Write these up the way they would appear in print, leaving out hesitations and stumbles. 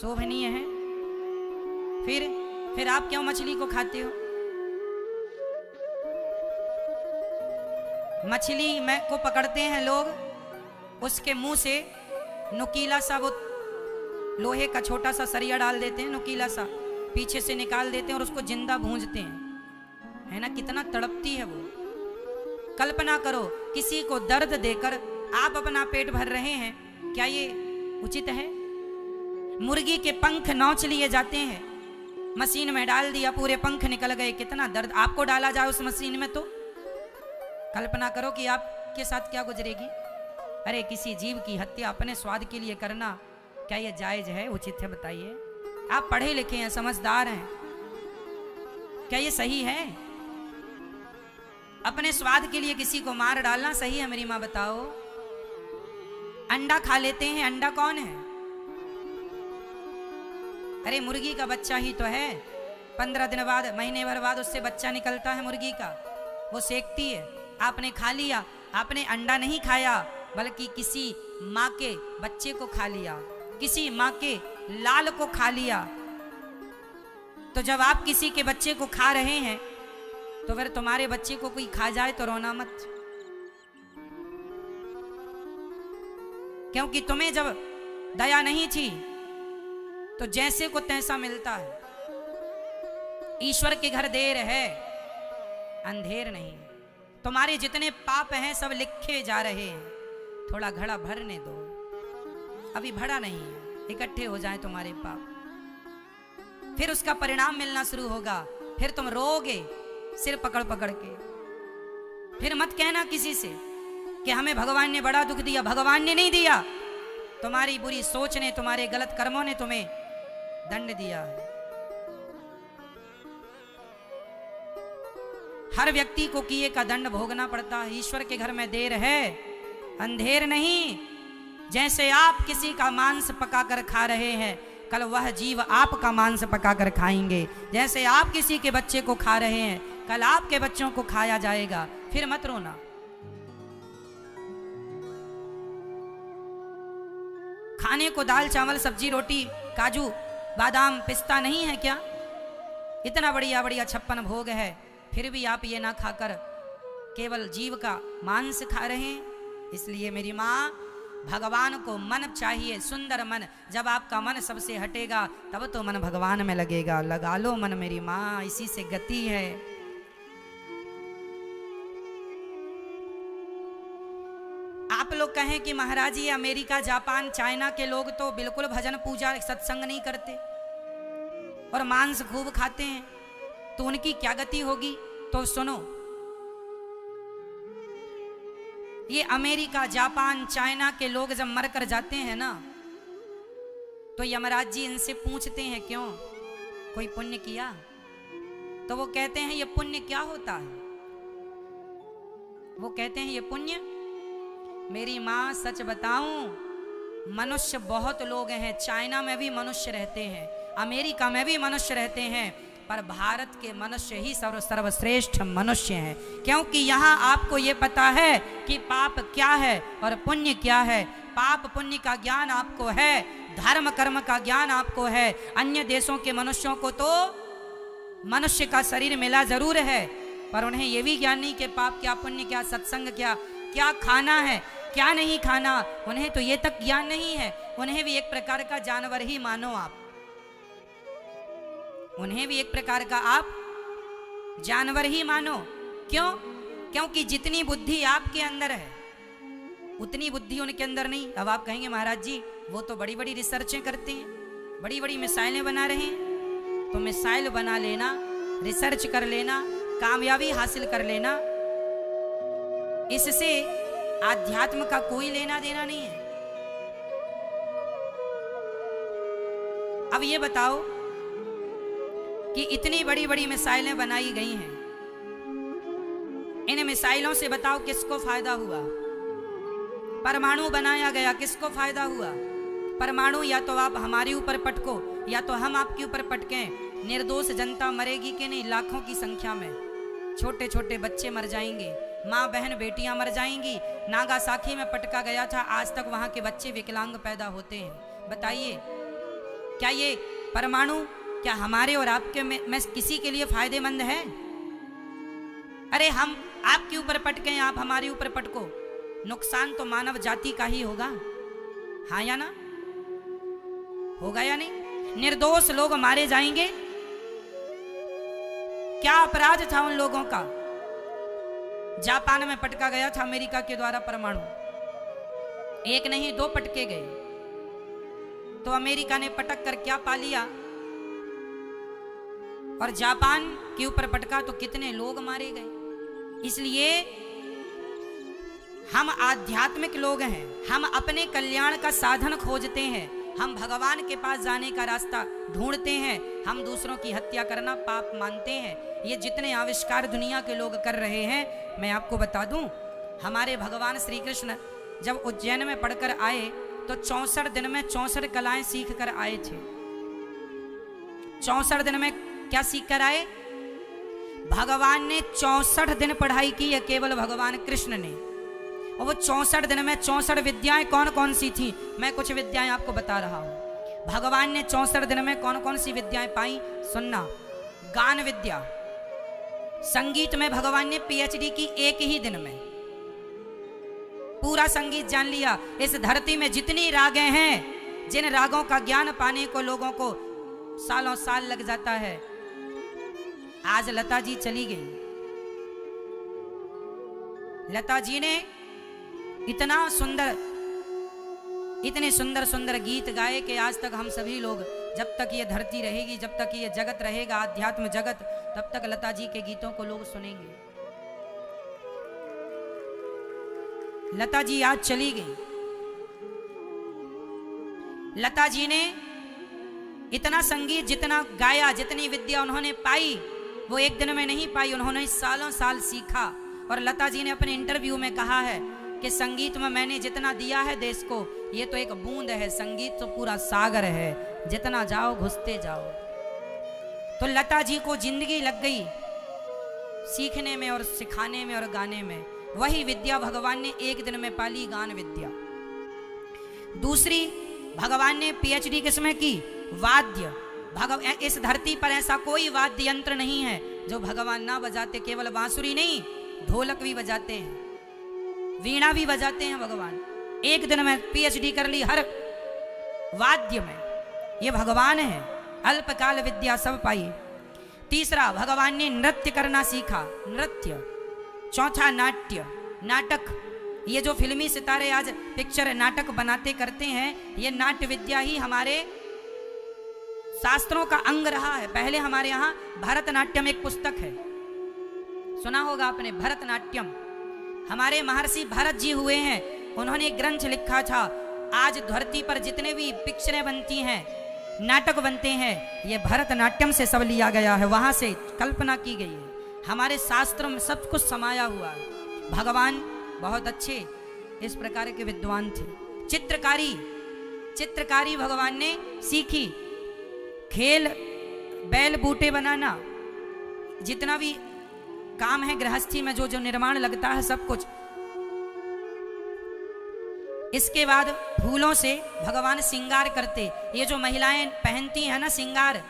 शोभनीय है। फिर आप क्यों मछली को खाते हो? मछली में को पकड़ते हैं लोग, उसके मुंह से नुकीला सा वो लोहे का छोटा सा सरिया डाल देते हैं, नुकीला सा पीछे से निकाल देते हैं और उसको जिंदा भूंजते हैं, है ना? कितना तड़पती है वो। कल्पना करो, किसी को दर्द देकर आप अपना पेट भर रहे हैं, क्या ये उचित है? मुर्गी के पंख नोच लिए जाते हैं, मशीन में डाल दिया, पूरे पंख निकल गए, कितना दर्द। आपको डाला जाए उस मशीन में तो कल्पना करो कि आपके साथ क्या गुजरेगी। अरे किसी जीव की हत्या अपने स्वाद के लिए करना, क्या ये जायज है, उचित है? बताइए। आप पढ़े लिखे हैं, समझदार हैं, क्या ये सही है? अपने स्वाद के लिए किसी को मार डालना सही है मेरी माँ? बताओ। अंडा खा लेते हैं, अंडा कौन है? अरे मुर्गी का बच्चा ही तो है, 15 दिन बाद, महीने भर बाद उससे बच्चा निकलता है मुर्गी का, वो सेकती है। आपने खा लिया, आपने अंडा नहीं खाया, बल्कि किसी माँ के बच्चे को खा लिया, किसी माँ के लाल को खा लिया। तो जब आप किसी के बच्चे को खा रहे हैं, तो फिर तुम्हारे बच्चे को कोई खा जाए तो रोना मत, क्योंकि तुम्हें जब दया नहीं थी तो जैसे को तैसा मिलता है। ईश्वर के घर देर है, अंधेर नहीं। तुम्हारे जितने पाप हैं सब लिखे जा रहे हैं, थोड़ा घड़ा भरने दो, अभी भरा नहीं है, इकट्ठे हो जाएं तुम्हारे पाप, फिर उसका परिणाम मिलना शुरू होगा, फिर तुम रोगे सिर पकड़ पकड़ के। फिर मत कहना किसी से कि हमें भगवान ने बड़ा दुख दिया, भगवान ने नहीं दिया, तुम्हारी बुरी सोच ने, तुम्हारे गलत कर्मों ने तुम्हें दंड दिया है। हर व्यक्ति को किए का दंड भोगना पड़ता है। ईश्वर के घर में देर है, अंधेर नहीं। जैसे आप किसी का मांस पकाकर खा रहे हैं, कल वह जीव आपका मांस पकाकर खाएंगे। जैसे आप किसी के बच्चे को खा रहे हैं, कल आपके बच्चों को खाया जाएगा। फिर मत रोना। खाने को दाल चावल सब्जी रोटी काजू बादाम पिस्ता नहीं है क्या? इतना बढ़िया बढ़िया 56 भोग है, फिर भी आप ये ना खाकर केवल जीव का मांस खा रहे हैं। इसलिए मेरी माँ, भगवान को मन चाहिए, सुंदर मन। जब आपका मन सबसे हटेगा तब तो मन भगवान में लगेगा। लगा लो मन मेरी माँ, इसी से गति है। आप लोग कहें कि महाराज जी अमेरिका जापान चाइना के लोग तो बिल्कुल भजन पूजा सत्संग नहीं करते और मांस खूब खाते हैं, तो उनकी क्या गति होगी? तो सुनो, ये अमेरिका जापान चाइना के लोग जब मर कर जाते हैं ना, तो यमराज जी इनसे पूछते हैं क्यों, कोई पुण्य किया? तो वो कहते हैं ये पुण्य क्या होता है? वो कहते हैं ये पुण्य, मेरी माँ सच बताऊं, मनुष्य बहुत लोग हैं, चाइना में भी मनुष्य रहते हैं, अमेरिका में भी मनुष्य रहते हैं, पर भारत के मनुष्य ही सर्वश्रेष्ठ मनुष्य हैं। क्योंकि यहाँ आपको ये पता है कि पाप क्या है और पुण्य क्या है। पाप पुण्य का ज्ञान आपको है, धर्म कर्म का ज्ञान आपको है। अन्य देशों के मनुष्यों को तो मनुष्य का शरीर मिला जरूर है, पर उन्हें ये भी ज्ञान नहीं कि पाप क्या, पुण्य क्या, सत्संग क्या, क्या खाना है क्या नहीं खाना, उन्हें तो ये तक ज्ञान नहीं है। उन्हें भी एक प्रकार का जानवर ही मानो आप, उन्हें भी एक प्रकार का आप जानवर ही मानो। क्यों? क्योंकि जितनी बुद्धि आपके अंदर है उतनी बुद्धि उनके अंदर नहीं। अब आप कहेंगे महाराज जी वो तो बड़ी बड़ी रिसर्चें करते हैं, बड़ी बड़ी मिसाइलें बना रहे हैं, तो मिसाइल बना लेना, रिसर्च कर लेना, कामयाबी हासिल कर लेना, इससे आध्यात्म का कोई लेना देना नहीं है। अब ये बताओ कि इतनी बड़ी बड़ी मिसाइलें बनाई गई हैं, इन मिसाइलों से बताओ किसको फायदा हुआ? परमाणु बनाया गया, किसको फायदा हुआ? परमाणु या तो आप हमारे ऊपर पटको या तो हम आपके ऊपर पटकें, निर्दोष जनता मरेगी कि नहीं? लाखों की संख्या में छोटे छोटे बच्चे मर जाएंगे, माँ बहन बेटियां मर जाएंगी। नागासाकी में पटका गया था, आज तक वहां के बच्चे विकलांग पैदा होते हैं। बताइए क्या ये परमाणु क्या हमारे और आपके में किसी के लिए फायदेमंद है? अरे हम आपके ऊपर पटके, आप हमारे ऊपर पटको, नुकसान तो मानव जाति का ही होगा। हाँ या ना? होगा या नहीं? निर्दोष लोग मारे जाएंगे। क्या अपराध था उन लोगों का? जापान में पटका गया था अमेरिका के द्वारा परमाणु, एक नहीं 2 पटके गए। तो अमेरिका ने पटक कर क्या पा लिया? और जापान के ऊपर पटका तो कितने लोग मारे गए। इसलिए हम आध्यात्मिक लोग हैं, हम अपने कल्याण का साधन खोजते हैं, हम भगवान के पास जाने का रास्ता ढूंढते हैं, हम दूसरों की हत्या करना पाप मानते हैं। ये जितने आविष्कार दुनिया के लोग कर रहे हैं, मैं आपको बता दूं, हमारे भगवान श्री कृष्ण जब उज्जैन में पढ़कर आए तो 64 दिन में 64 कलाएं सीख कर आए थे। 64 दिन में क्या सीख कर आए? भगवान ने 64 दिन पढ़ाई की है, केवल भगवान कृष्ण ने। और वो 64 दिन में 64 विद्याएं कौन कौन सी थी? मैं कुछ विद्याएं आपको बता रहा हूं। भगवान ने 64 दिन में कौन कौन सी विद्याएं पाई, सुनना। गान विद्या, संगीत में भगवान ने पीएचडी की एक ही दिन में, पूरा संगीत जान लिया। इस धरती में जितनी रागें हैं, जिन रागों का ज्ञान पाने को लोगों को सालों साल लग जाता है, आज लता जी चली गई। लता जी ने इतना सुंदर, इतने सुंदर सुंदर गीत गाए कि आज तक हम सभी लोग, जब तक ये धरती रहेगी, जब तक ये जगत रहेगा, आध्यात्म जगत, तब तक लता जी के गीतों को लोग सुनेंगे। लता जी आज चली गई। लता जी ने इतना संगीत जितना गाया, जितनी विद्या उन्होंने पाई, वो एक दिन में नहीं पाई, उन्होंने सालों साल सीखा। और लता जी ने अपने इंटरव्यू में कहा है कि संगीत में मैंने जितना दिया है देश को, ये तो एक बूंद है, संगीत तो पूरा सागर है, जितना जाओ घुसते जाओ। तो लता जी को जिंदगी लग गई सीखने में और सिखाने में और गाने में। वही विद्या भगवान ने एक दिन में पाली, गान विद्या। दूसरी, भगवान ने पीएचडी किसमें की? वाद्य। इस धरती पर ऐसा कोई वाद्य यंत्र नहीं है जो भगवान ना बजाते। केवल बांसुरी नहीं, ढोलक भी बजाते हैं, वीणा भी बजाते हैं भगवान। एक दिन में पीएचडी कर ली हर वाद्य में। ये भगवान है, अल्पकाल विद्या सब पाई। तीसरा, भगवान ने नृत्य करना सीखा, नृत्य। चौथा, नाट्य, नाटक। ये जो फिल्मी सितारे आज पिक्चर नाटक बनाते करते हैं, ये नाट्य विद्या ही हमारे शास्त्रों का अंग रहा है। पहले हमारे यहाँ भरतनाट्यम एक पुस्तक है, सुना होगा आपने, भरतनाट्यम। हमारे महर्षि भरत जी हुए हैं, उन्होंने एक ग्रंथ लिखा था। आज धरती पर जितने भी पिक्चरें बनती हैं, नाटक बनते हैं, ये भरतनाट्यम से सब लिया गया है, वहां से कल्पना की गई है। हमारे शास्त्रों में सब कुछ समाया हुआ है। भगवान बहुत अच्छे इस प्रकार के विद्वान थे। चित्रकारी, चित्रकारी भगवान ने सीखी। खेल, बैल बूटे बनाना, जितना भी काम है गृहस्थी में, जो जो निर्माण लगता है, सब कुछ। इसके बाद फूलों से भगवान श्रृंगार करते। ये जो महिलाएं पहनती हैं ना श्रृंगार,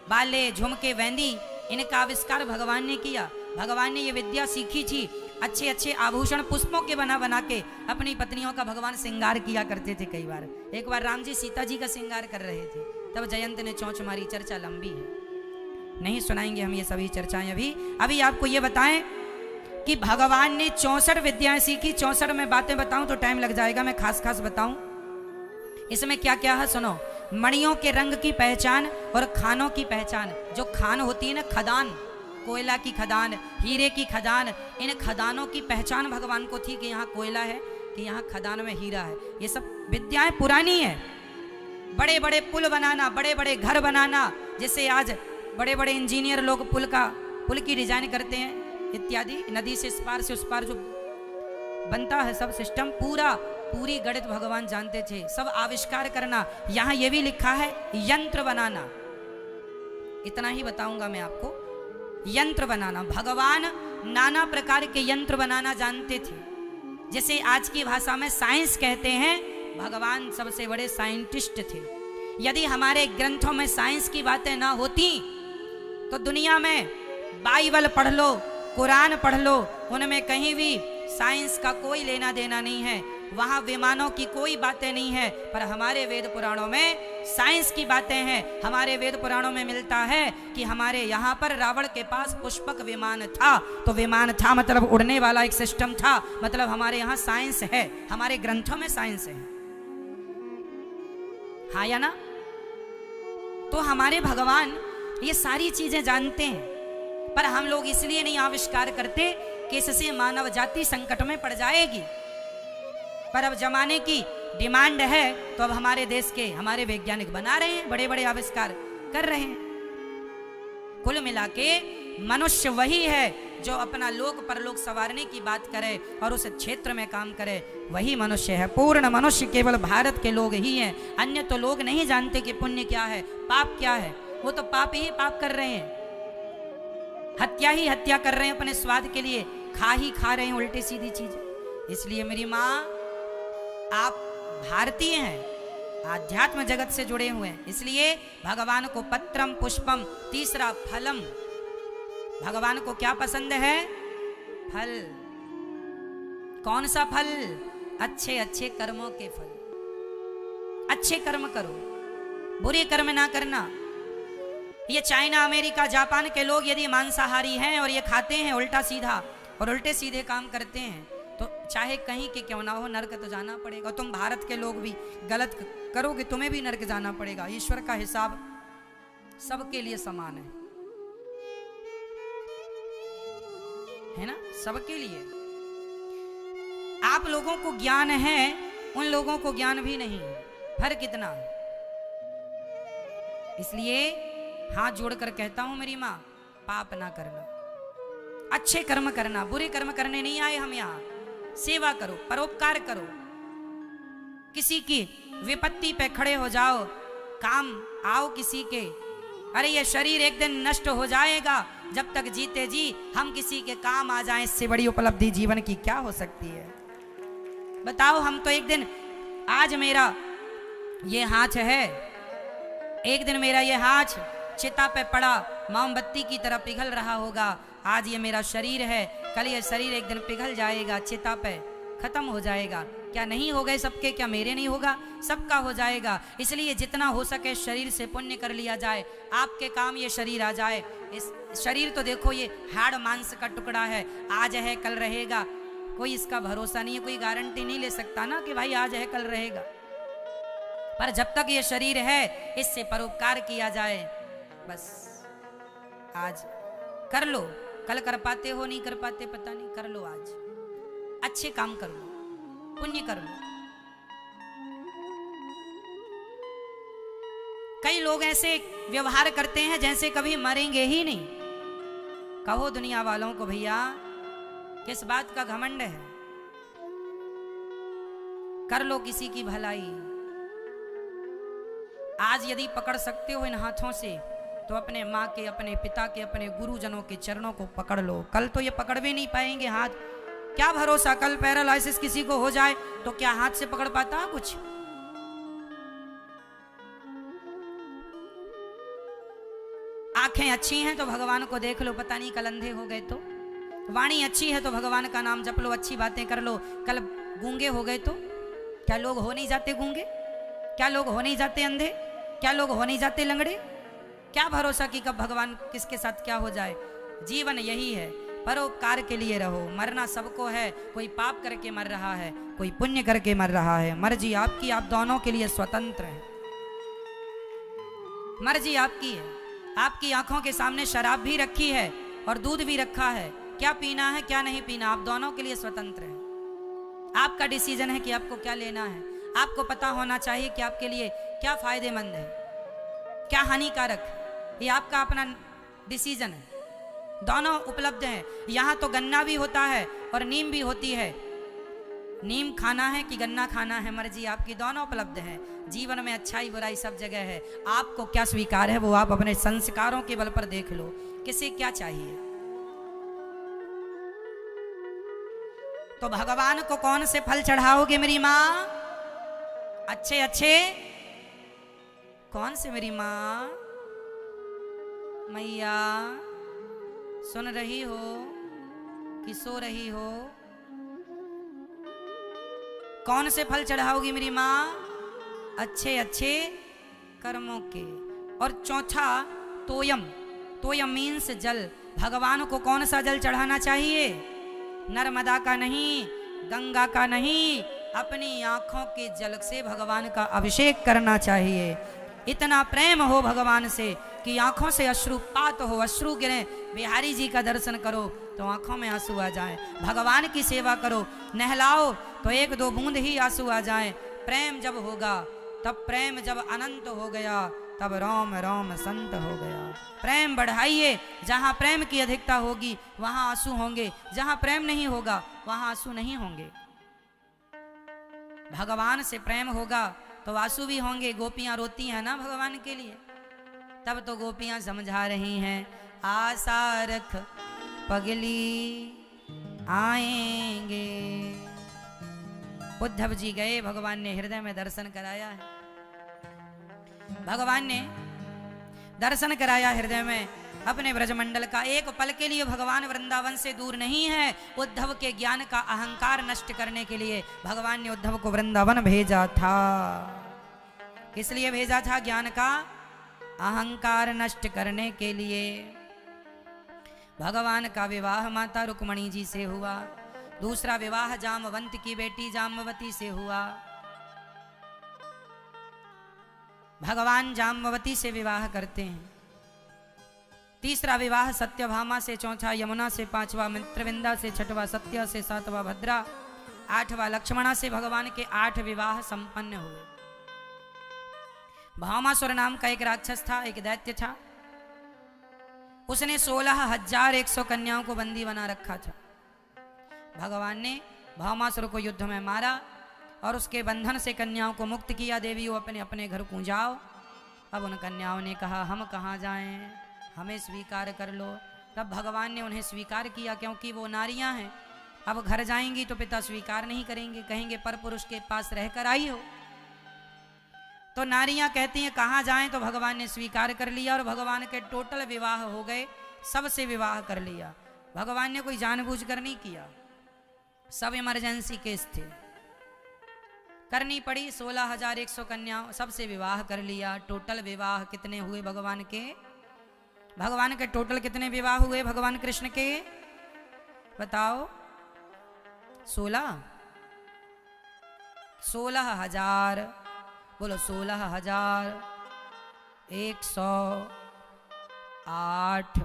बाले, झुमके, वेंदी, इनका आविष्कार भगवान ने किया। भगवान ने ये विद्या सीखी थी। अच्छे अच्छे आभूषण पुष्पों के बना बना के अपनी पत्नियों का भगवान श्रृंगार किया करते थे। कई बार, एक बार राम जी सीता जी का श्रृंगार कर रहे थे, तब जयंत ने चोंच मारी। चर्चा लंबी है, नहीं सुनाएंगे हम ये सभी चर्चाएं। अभी आपको ये बताएं कि भगवान ने 64 विद्याएं सीखी। 64 में बातें बताऊं तो टाइम लग जाएगा, मैं खास खास बताऊं। इसमें क्या क्या है सुनो। मणियों के रंग की पहचान और खानों की पहचान। जो खान होती है ना, खदान, कोयला की खदान, हीरे की खदान, इन खदानों की पहचान भगवान को थी कि यहाँ कोयला है, कि यहाँ खदान में हीरा है। ये सब विद्याएं पुरानी है। बड़े बड़े पुल बनाना, बड़े बड़े घर बनाना, जैसे आज बड़े बड़े इंजीनियर लोग पुल की डिजाइन करते हैं इत्यादि, नदी से इस पार से उस पार जो बनता है सब सिस्टम, पूरी गणित भगवान जानते थे। सब आविष्कार करना। यहाँ ये भी लिखा है यंत्र बनाना। इतना ही बताऊंगा मैं आपको। यंत्र बनाना, भगवान नाना प्रकार के यंत्र बनाना जानते थे। जैसे आज की भाषा में साइंस कहते हैं, भगवान सबसे बड़े साइंटिस्ट थे। यदि हमारे ग्रंथों में साइंस की बातें ना होती तो दुनिया में बाइबल पढ़ लो, कुरान पढ़ लो, उनमें कहीं भी साइंस का कोई लेना देना नहीं है, वहां विमानों की कोई बातें नहीं है। पर हमारे वेद पुराणों में साइंस की बातें हैं। हमारे वेद पुराणों में मिलता है कि हमारे यहाँ पर रावण के पास पुष्पक विमान था, तो विमान था मतलब उड़ने वाला एक सिस्टम था, मतलब हमारे यहाँ साइंस है, हमारे ग्रंथों में साइंस है, हाँ या ना? तो हमारे भगवान ये सारी चीजें जानते हैं, पर हम लोग इसलिए नहीं आविष्कार करते कि इससे मानव जाति संकट में पड़ जाएगी। पर अब जमाने की डिमांड है तो अब हमारे देश के हमारे वैज्ञानिक बना रहे हैं, बड़े बड़े आविष्कार कर रहे हैं। कुल मिला के मनुष्य वही है जो अपना लोक परलोक संवारने की बात करे और उस क्षेत्र में काम करे, वही मनुष्य है। पूर्ण मनुष्य केवल भारत के लोग ही हैं, अन्य तो लोग नहीं जानते कि पुण्य क्या है, पाप क्या है। वो तो पाप ही पाप कर रहे हैं, हत्या ही हत्या कर रहे हैं, अपने स्वाद के लिए खा ही खा रहे हैं उल्टी सीधी चीज। इसलिए मेरी माँ, आप भारतीय हैं, आध्यात्म जगत से जुड़े हुए हैं, इसलिए भगवान को पत्रम पुष्पम, तीसरा फलम। भगवान को क्या पसंद है? फल। कौन सा फल? अच्छे अच्छे कर्मों के फल। अच्छे कर्म करो, बुरे कर्म ना करना। ये चाइना, अमेरिका, जापान के लोग यदि मांसाहारी हैं और ये खाते हैं उल्टा सीधा और उल्टे सीधे काम करते हैं, तो चाहे कहीं के क्यों ना हो, नरक तो जाना पड़ेगा। तुम भारत के लोग भी गलत करोगे, तुम्हें भी नरक जाना पड़ेगा। ईश्वर का हिसाब सबके लिए समान है ना, सबके लिए। आप लोगों को ज्ञान है, उन लोगों को ज्ञान भी नहीं, फर्क कितना है। इसलिए हाथ जोड़कर कहता हूं मेरी माँ, पाप ना करना, अच्छे कर्म करना, बुरे कर्म करने नहीं आए हम यहाँ। सेवा करो, परोपकार करो, किसी की विपत्ति पे खड़े हो जाओ, काम आओ किसी के। अरे ये शरीर एक दिन नष्ट हो जाएगा, जब तक जीते जी हम किसी के काम आ जाएं, इससे बड़ी उपलब्धि जीवन की क्या हो सकती है? बताओ, हम तो एक दिन, आज मेरा ये हाथ है, एक दिन मेरा ये हाथ चिता पे पड़ा, मोमबत्ती की तरह पिघल रहा होगा। आज ये मेरा शरीर है, कल ये शरीर एक दिन पिघल जाएगा, चिता पे खत्म हो जाएगा। क्या नहीं हो गए सबके? क्या मेरे नहीं होगा? सबका हो जाएगा। इसलिए जितना हो सके शरीर से पुण्य कर लिया जाए, आपके काम ये शरीर आ जाए। इस शरीर तो देखो ये हाड़ मांस का टुकड़ा है, आज है कल रहेगा, कोई इसका भरोसा नहीं है, कोई गारंटी नहीं ले सकता ना कि भाई आज है कल रहेगा। पर जब तक ये शरीर है, इससे परोपकार किया जाए, बस आज कर लो, कल कर पाते हो नहीं कर पाते पता नहीं, कर लो आज, अच्छे काम कर लो, पुण्य कर लो। कई लोग ऐसे व्यवहार करते हैं जैसे कभी मरेंगे ही नहीं। कहो दुनिया वालों को, भैया किस बात का घमंड है? कर लो किसी की भलाई। आज यदि पकड़ सकते हो इन हाथों से, तो अपने माँ के, अपने पिता के, अपने गुरुजनों के चरणों को पकड़ लो। कल तो ये पकड़ भी नहीं पाएंगे हाथ, क्या भरोसा, कल पैरालाइसिस किसी को हो जाए तो क्या हाथ से पकड़ पाता कुछ? आंखें अच्छी हैं तो भगवान को देख लो, पता नहीं कल अंधे हो गए तो। वाणी अच्छी है तो भगवान का नाम जप लो, अच्छी बातें कर लो, कल गूंगे हो गए तो? क्या लोग हो नहीं जाते गूंगे? क्या लोग हो नहीं जाते अंधे? क्या लोग हो नहीं जाते लंगड़े? क्या भरोसा कि कब भगवान किसके साथ क्या हो जाए? जीवन यही है, परोपकार के लिए रहो। मरना सबको है, कोई पाप करके मर रहा है, कोई पुण्य करके मर रहा है। मर्जी आपकी, आप दोनों के लिए स्वतंत्र हैं। मर्जी आपकी है। आपकी आंखों के सामने शराब भी रखी है और दूध भी रखा है, क्या पीना है क्या नहीं पीना, आप दोनों के लिए स्वतंत्र हैं। आपका डिसीजन है कि आपको क्या लेना है। आपको पता होना चाहिए कि आपके लिए क्या फायदेमंद है, क्या हानिकारक, ये आपका अपना डिसीजन है। दोनों उपलब्ध हैं। यहाँ तो गन्ना भी होता है और नीम भी होती है। नीम खाना है कि गन्ना खाना है, मर्जी आपकी, दोनों उपलब्ध हैं। जीवन में अच्छाई बुराई सब जगह है। आपको क्या स्वीकार है वो आप अपने संस्कारों के बल पर देख लो, किसे क्या चाहिए। तो भगवान को कौन से फल चढ़ाओगे मेरी माँ? अच्छे अच्छे कौन से मेरी माँ? मैया सुन रही हो कि सो रही हो? कौन से फल चढ़ाओगी मेरी माँ? अच्छे अच्छे कर्मों के। और चौथा तोयम, तोयम मीन्स जल। भगवान को कौन सा जल चढ़ाना चाहिए? नर्मदा का नहीं, गंगा का नहीं, अपनी आंखों के जल से भगवान का अभिषेक करना चाहिए। इतना प्रेम हो भगवान से कि आंखों से अश्रुपात हो, अश्रु गिरे। बिहारी जी का दर्शन करो तो आंखों में आंसू आ जाए। भगवान की सेवा करो, नहलाओ तो एक दो बूंद ही आंसू आ जाए। प्रेम जब होगा तब, प्रेम जब अनंत हो गया तब रोम रोम संत हो गया। प्रेम बढ़ाइए, जहाँ प्रेम की अधिकता होगी वहाँ आंसू होंगे, जहाँ प्रेम नहीं होगा वहाँ आंसू नहीं होंगे। भगवान से प्रेम होगा तो आंसू भी होंगे। गोपियां रोती हैं ना भगवान के लिए, तब तो गोपियां समझा रही हैं, आशा रख पगली आएंगे। उद्धव जी गए, भगवान ने हृदय में दर्शन कराया है। भगवान ने दर्शन कराया हृदय में अपने ब्रजमंडल का। एक पल के लिए भगवान वृंदावन से दूर नहीं है। उद्धव के ज्ञान का अहंकार नष्ट करने के लिए भगवान ने उद्धव को वृंदावन भेजा था। किस लिए भेजा था? ज्ञान का अहंकार नष्ट करने के लिए। भगवान का विवाह माता रुक्मणी जी से हुआ। दूसरा विवाह जामवंत की बेटी जाम्बवती से हुआ। भगवान जाम्बवती से विवाह करते हैं। तीसरा विवाह सत्यभामा से, चौथा यमुना से, पांचवा मित्रविंदा से, छठवा सत्य से, सातवां भद्रा, आठवां लक्ष्मणा से। भगवान के 8 विवाह संपन्न हुए। भामासुर नाम का एक राक्षस था, एक दैत्य था। उसने 16,100 कन्याओं को बंदी बना रखा था। भगवान ने भामासुर को युद्ध में मारा और उसके बंधन से कन्याओं को मुक्त किया। देवियों अपने अपने घर को जाओ। अब उन कन्याओं ने कहा हम कहाँ जाएं, हमें स्वीकार कर लो। तब भगवान ने उन्हें स्वीकार किया, क्योंकि वो नारियां हैं। अब घर जाएंगी तो पिता स्वीकार नहीं करेंगे, कहेंगे पर पुरुष के पास रहकर आई हो। तो नारियां कहती हैं कहाँ जाएं, तो भगवान ने स्वीकार कर लिया और भगवान के टोटल विवाह हो गए। सबसे विवाह कर लिया। भगवान ने कोई जानबूझकर नहीं किया, सब इमरजेंसी केस थे, करनी पड़ी। 16,100 कन्याओं सबसे विवाह कर लिया। टोटल विवाह कितने हुए भगवान के? भगवान के टोटल कितने विवाह हुए भगवान कृष्ण के? बताओ। 16,000 बोलो। 16,108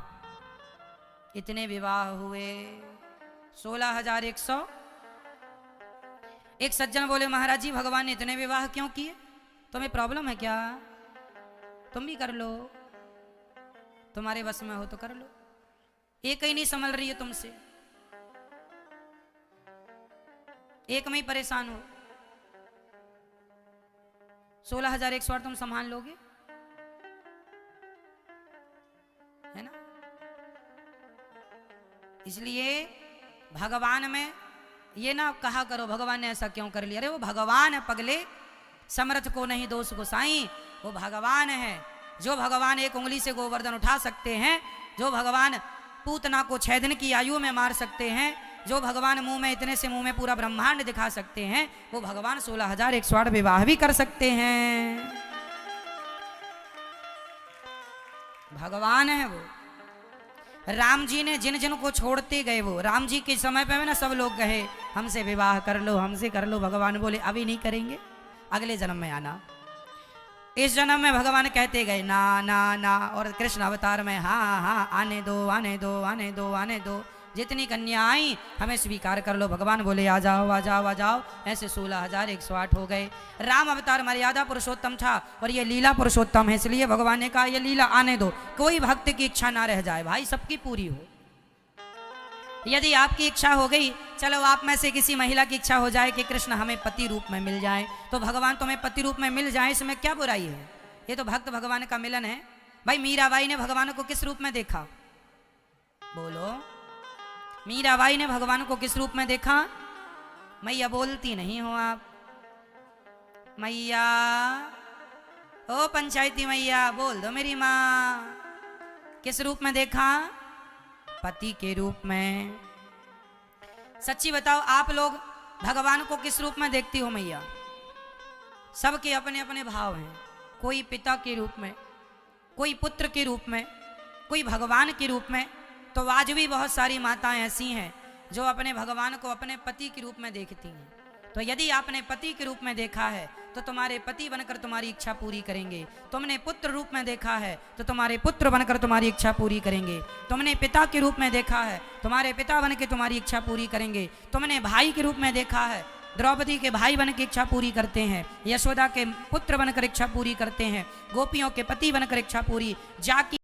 इतने विवाह हुए। 16,100। एक सज्जन बोले महाराज जी भगवान ने इतने विवाह क्यों किए? तुम्हें प्रॉब्लम है क्या? तुम भी कर लो, तुम्हारे बस में हो तो कर लो। एक ही नहीं संभल रही है तुमसे, एक में ही परेशान हो। 16,108 तुम संभाल लोगे? है ना? इसलिए भगवान में ये ना कहा करो भगवान ने ऐसा क्यों कर लिया। अरे वो भगवान है पगले, समर्थ को नहीं दोष गोसाई। वो भगवान है। जो भगवान एक उंगली से गोवर्धन उठा सकते हैं, जो भगवान पूतना को 6 दिन की आयु में मार सकते हैं, जो भगवान मुंह में इतने से मुंह में पूरा ब्रह्मांड दिखा सकते हैं, वो भगवान 16,108 विवाह भी कर सकते हैं। भगवान है वो। राम जी ने जिन जिन को छोड़ते गए, वो राम जी के समय पे ना सब लोग कहे हमसे विवाह कर लो, हमसे कर लो। भगवान बोले अभी नहीं करेंगे, अगले जन्म में आना। इस जन्म में भगवान कहते गए ना ना ना, और कृष्ण अवतार में हाँ हाँ आने दो आने दो आने दो आने दो। जितनी कन्या आई हमें स्वीकार कर लो। भगवान बोले आ जाओ आ जाओ आ जाओ। ऐसे 16,108 हो गए। राम अवतार मर्यादा पुरुषोत्तम था और ये लीला पुरुषोत्तम है, इसलिए भगवान ने कहा ये लीला आने दो, कोई भक्त की इच्छा ना रह जाए भाई, सबकी पूरी हो। यदि आपकी इच्छा हो गई, चलो आप में से किसी महिला की इच्छा हो जाए कि कृष्ण हमें पति रूप में मिल जाए, तो भगवान तुम्हें पति रूप में मिल जाए, इसमें क्या बुराई है? ये तो भक्त भगवान का मिलन है। भाई मीराबाई ने भगवान को किस रूप में देखा? बोलो। मीराबाई ने भगवान को किस रूप में देखा? मैया बोलती नहीं हो आप। मैया ओ पंचायती मैया बोल दो मेरी माँ। किस रूप में देखा? पति के रूप में। सच्ची बताओ आप लोग भगवान को किस रूप में देखती हो मैया? सबके अपने अपने भाव हैं। कोई पिता के रूप में, कोई पुत्र के रूप में, कोई भगवान के रूप में। तो आज भी बहुत सारी माताएं ऐसी हैं जो अपने भगवान को अपने पति के रूप में देखती हैं। तो यदि आपने पति के रूप में देखा है तो तुम्हारे पति बनकर तुम्हारी इच्छा पूरी करेंगे। तुमने पुत्र रूप में देखा है तो तुम्हारे पुत्र बनकर तुम्हारी इच्छा पूरी करेंगे। तुमने पिता के रूप में देखा है, तुम्हारे पिता बनकर तुम्हारी इच्छा पूरी करेंगे। तुमने भाई के रूप में देखा है, द्रौपदी के भाई बनकर इच्छा पूरी करते हैं, यशोदा के पुत्र बनकर इच्छा पूरी करते हैं, गोपियों के पति बनकर इच्छा पूरी, जाकी